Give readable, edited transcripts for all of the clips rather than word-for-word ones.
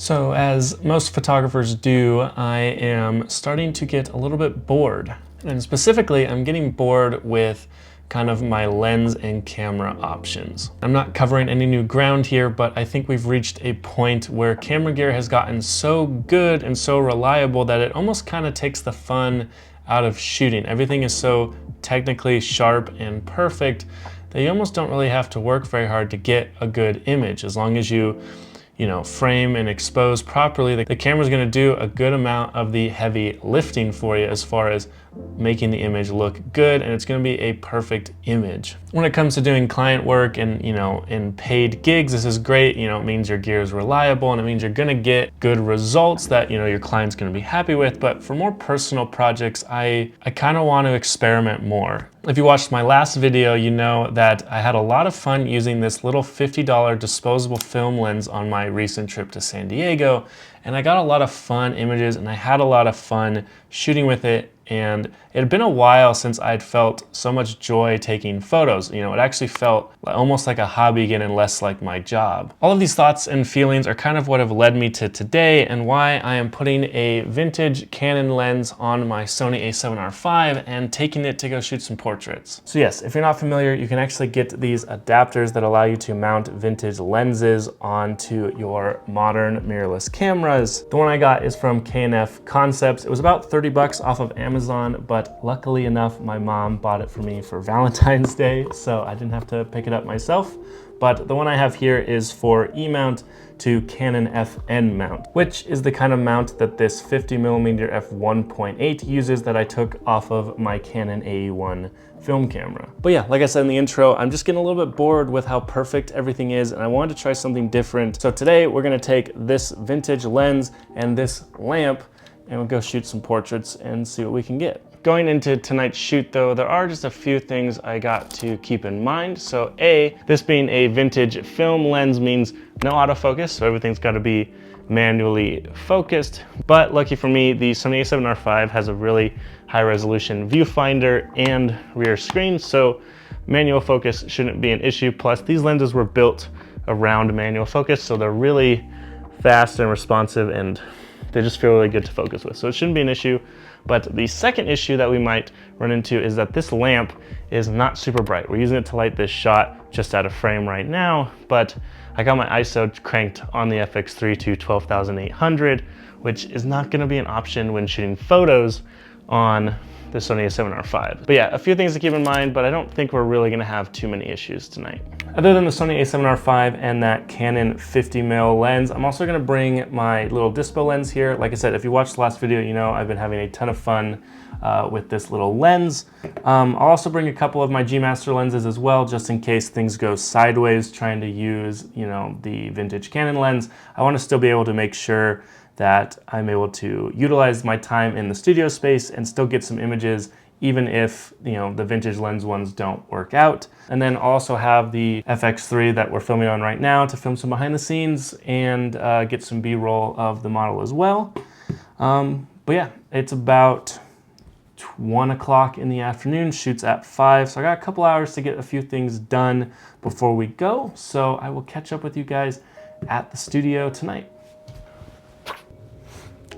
So as most photographers do, I am starting to get a little bit bored. And specifically, I'm getting bored with kind of my lens and camera options. I'm not covering any new ground here, but I think we've reached a point where camera gear has gotten so good and so reliable that it almost kind of takes the fun out of shooting. Everything is so technically sharp and perfect that you almost don't really have to work very hard to get a good image. As long as you frame and expose properly, the camera's gonna do a good amount of the heavy lifting for you as far as making the image look good, and it's gonna be a perfect image. When it comes to doing client work and in paid gigs, this is great. It means your gear is reliable and it means you're gonna get good results that your client's gonna be happy with. But for more personal projects, I kind of want to experiment more. If you watched my last video, you know that I had a lot of fun using this little $50 disposable film lens on my recent trip to San Diego, and I got a lot of fun images and I had a lot of fun shooting with it. And it had been a while since I'd felt so much joy taking photos. It actually felt almost like a hobby again and less like my job. All of these thoughts and feelings are kind of what have led me to today and why I am putting a vintage Canon lens on my Sony a7R5 and taking it to go shoot some portraits. So yes, if you're not familiar, you can actually get these adapters that allow you to mount vintage lenses onto your modern mirrorless cameras. The one I got is from K&F Concepts. It was about 30 bucks off of Amazon, but luckily enough, my mom bought it for me for Valentine's Day, so I didn't have to pick it up myself. But the one I have here is for E-mount to Canon FN mount, which is the kind of mount that this 50mm f1.8 uses that I took off of my Canon AE1 film camera. But yeah, like I said in the intro, I'm just getting a little bit bored with how perfect everything is, and I wanted to try something different. So today we're gonna take this vintage lens and this lamp and we'll go shoot some portraits and see what we can get. Going into tonight's shoot though, there are just a few things I got to keep in mind. So this being a vintage film lens means no autofocus, so everything's gotta be manually focused. But lucky for me, the Sony a7R5 has a really high resolution viewfinder and rear screen, so manual focus shouldn't be an issue. Plus these lenses were built around manual focus, so they're really fast and responsive and they just feel really good to focus with. So it shouldn't be an issue. But the second issue that we might run into is that this lamp is not super bright. We're using it to light this shot just out of frame right now, but I got my ISO cranked on the FX3 to 12,800, which is not gonna be an option when shooting photos on the Sony a7R5. But yeah, a few things to keep in mind, but I don't think we're really gonna have too many issues tonight. Other than the Sony a7R5 and that Canon 50mm lens, I'm also gonna bring my little dispo lens here. Like I said, if you watched the last video, you know I've been having a ton of fun with this little lens. I'll also bring a couple of my G Master lenses as well, just in case things go sideways trying to use the vintage Canon lens. I wanna still be able to make sure that I'm able to utilize my time in the studio space and still get some images, even if the vintage lens ones don't work out. And then also have the FX3 that we're filming on right now to film some behind the scenes and get some B-roll of the model as well. But yeah, it's about 1 o'clock in the afternoon, shoots at 5, so I got a couple hours to get a few things done before we go. So I will catch up with you guys at the studio tonight.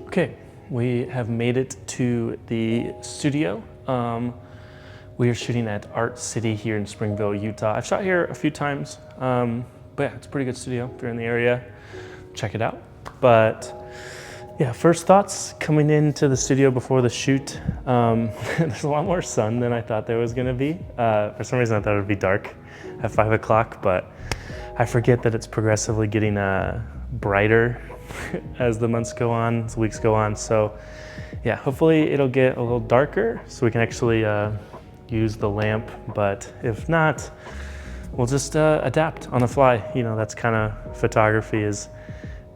Okay, we have made it to the studio. We are shooting at Art City here in Springville, Utah. I've shot here a few times, but yeah, it's a pretty good studio. If you're in the area, check it out. But yeah, first thoughts coming into the studio before the shoot. There's a lot more sun than I thought there was gonna be. For some reason I thought it would be dark at 5 o'clock, but I forget that it's progressively getting brighter as the months go on, as the weeks go on. So yeah, hopefully it'll get a little darker so we can actually use the lamp, but if not, we'll just adapt on the fly. That's kind of photography, is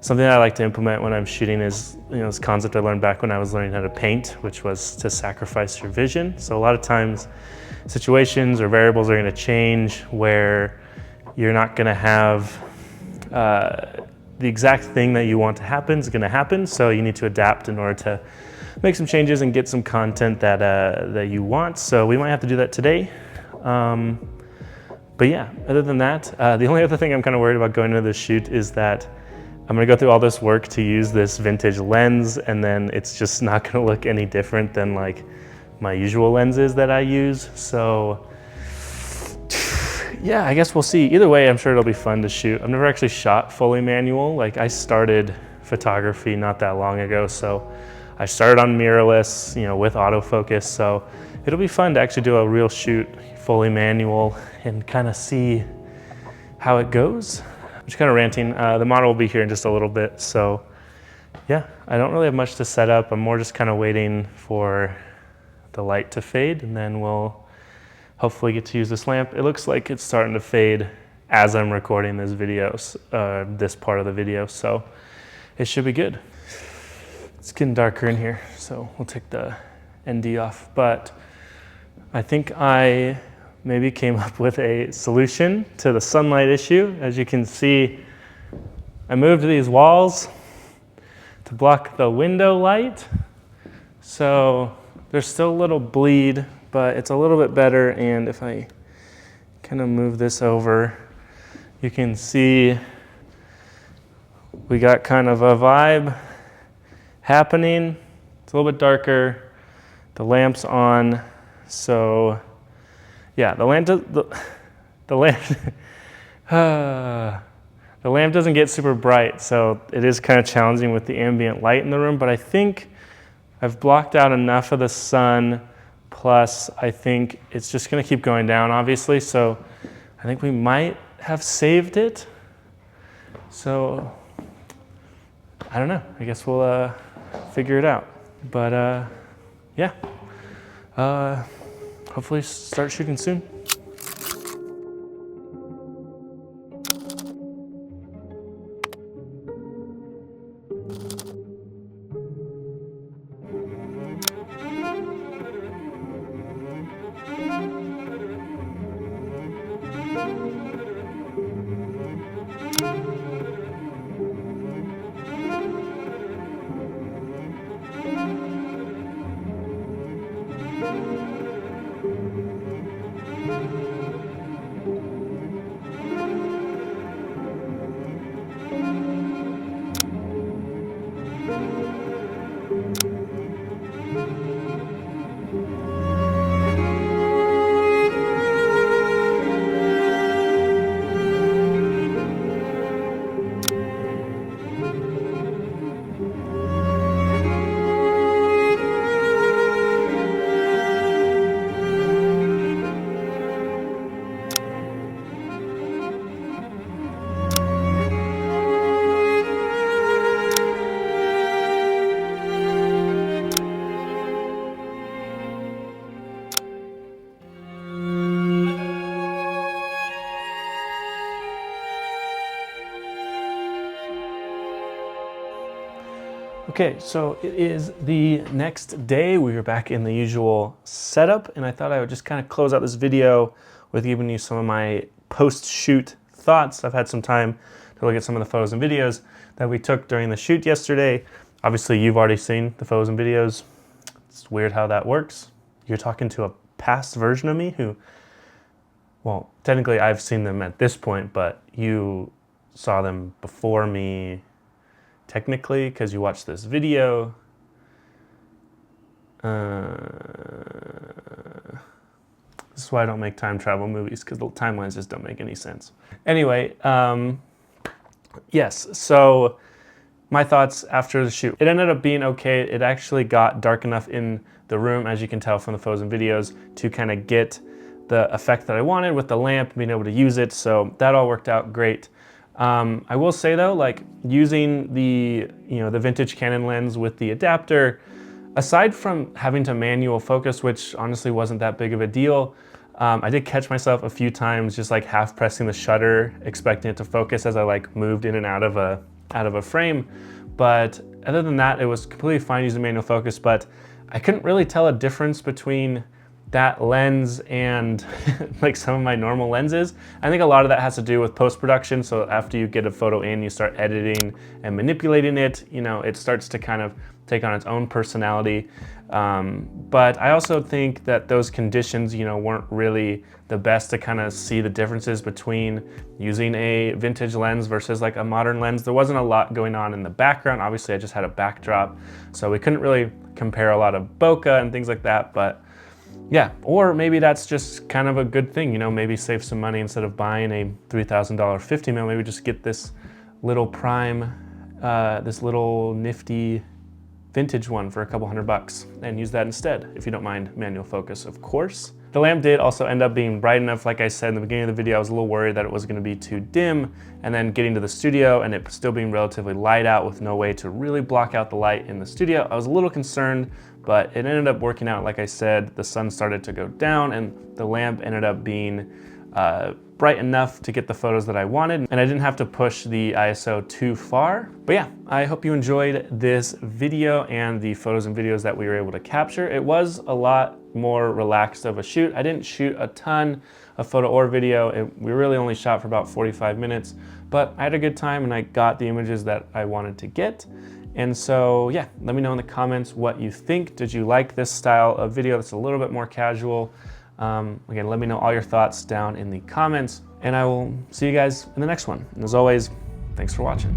something that I like to implement when I'm shooting is, this concept I learned back when I was learning how to paint, which was to sacrifice your vision. So a lot of times situations or variables are gonna change where you're not gonna have the exact thing that you want to happen is going to happen, so you need to adapt in order to make some changes and get some content that you want. So we might have to do that today. But yeah, other than that, the only other thing I'm kind of worried about going into this shoot is that I'm gonna go through all this work to use this vintage lens, and then it's just not gonna look any different than like my usual lenses that I use. So yeah, I guess we'll see. Either way, I'm sure it'll be fun to shoot. I've never actually shot fully manual. Like, I started photography not that long ago, so I started on mirrorless, you know, with autofocus. So it'll be fun to actually do a real shoot fully manual and kind of see how it goes. I'm just kind of ranting. The model will be here in just a little bit. So yeah, I don't really have much to set up. I'm more just kind of waiting for the light to fade, and then we'll hopefully get to use this lamp. It looks like it's starting to fade as I'm recording this video, this part of the video. So it should be good. It's getting darker in here, so we'll take the ND off. But I think I maybe came up with a solution to the sunlight issue. As you can see, I moved these walls to block the window light. So there's still a little bleed, but it's a little bit better. And if I kind of move this over, you can see we got kind of a vibe happening. It's a little bit darker. The lamp's on. So yeah, the lamp doesn't get super bright, so it is kind of challenging with the ambient light in the room, but I think I've blocked out enough of the sun, plus I think it's just gonna keep going down, obviously, so I think we might have saved it. So I don't know, I guess we'll figure it out. But yeah, hopefully start shooting soon. Okay, so it is the next day. We are back in the usual setup, and I thought I would just kind of close out this video with giving you some of my post-shoot thoughts. I've had some time to look at some of the photos and videos that we took during the shoot yesterday. Obviously, you've already seen the photos and videos. It's weird how that works. You're talking to a past version of me who, well, technically I've seen them at this point, but you saw them before me, technically, because you watched this video. This is why I don't make time travel movies, because the timelines just don't make any sense. Anyway, yes, so my thoughts after the shoot. It ended up being okay. It actually got dark enough in the room, as you can tell from the photos and videos, to kind of get the effect that I wanted with the lamp, being able to use it, so that all worked out great. I will say though, like using the vintage Canon lens with the adapter, aside from having to manual focus, which honestly wasn't that big of a deal, I did catch myself a few times just like half pressing the shutter, expecting it to focus as I like moved in and out of a frame. But other than that, it was completely fine using manual focus, but I couldn't really tell a difference between that lens and like some of my normal lenses. I think a lot of that has to do with post-production. So after you get a photo in, you start editing and manipulating it, you know, it starts to kind of take on its own personality. But I also think that those conditions, you know, weren't really the best to kind of see the differences between using a vintage lens versus like a modern lens. There wasn't a lot going on in the background. Obviously I just had a backdrop, so we couldn't really compare a lot of bokeh and things like that. But yeah, or maybe that's just kind of a good thing, you know, maybe save some money instead of buying a $3,000 50mm, maybe just get this little prime, this little nifty vintage one for a couple $100 and use that instead, if you don't mind manual focus, of course. The lamp did also end up being bright enough. Like I said in the beginning of the video, I was a little worried that it was gonna be too dim, and then getting to the studio and it still being relatively light out with no way to really block out the light in the studio, I was a little concerned, but it ended up working out. Like I said, the sun started to go down and the lamp ended up being bright enough to get the photos that I wanted, and I didn't have to push the ISO too far. But yeah, I hope you enjoyed this video and the photos and videos that we were able to capture. It was a lot more relaxed of a shoot. I didn't shoot a ton of photo or video. We really only shot for about 45 minutes, but I had a good time and I got the images that I wanted to get. And so yeah, let me know in the comments what you think. Did you like this style of video that's a little bit more casual? Again, let me know all your thoughts down in the comments, and I will see you guys in the next one. And as always, thanks for watching.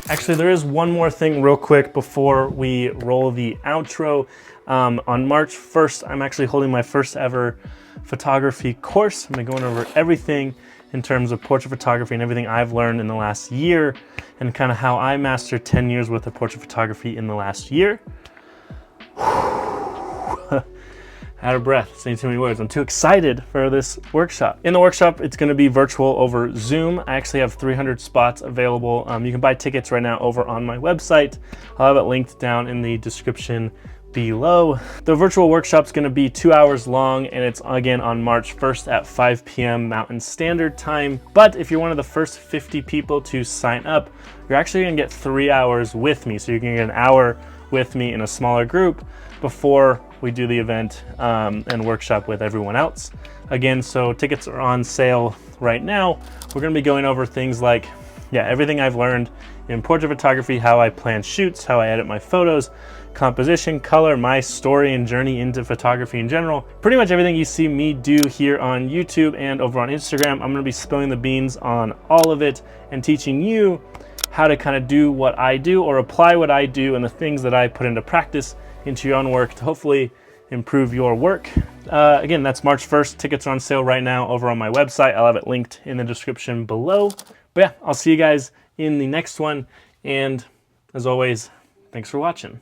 Actually, there is one more thing real quick before we roll the outro. On March 1st, I'm actually holding my first ever photography course. I'm gonna be going over everything in terms of portrait photography and everything I've learned in the last year and kind of how I mastered 10 years worth of portrait photography in the last year. Out of breath, saying too many words. I'm too excited for this workshop. In the workshop, it's gonna be virtual over Zoom. I actually have 300 spots available. You can buy tickets right now over on my website. I'll have it linked down in the description below. The virtual workshop's gonna be 2 hours long, and it's again on March 1st at 5 p.m. Mountain Standard Time. But if you're one of the first 50 people to sign up, you're actually gonna get 3 hours with me. So you're gonna get an hour with me in a smaller group before we do the event and workshop with everyone else. Again, so tickets are on sale right now. We're gonna be going over things like, yeah, everything I've learned in portrait photography, how I plan shoots, how I edit my photos, composition, color, my story and journey into photography in general. Pretty much everything you see me do here on YouTube and over on Instagram, I'm gonna be spilling the beans on all of it and teaching you how to kind of do what I do or apply what I do and the things that I put into practice into your own work to hopefully improve your work. Again, that's March 1st. Tickets are on sale right now over on my website. I'll have it linked in the description below. But yeah, I'll see you guys in the next one. And as always, thanks for watching.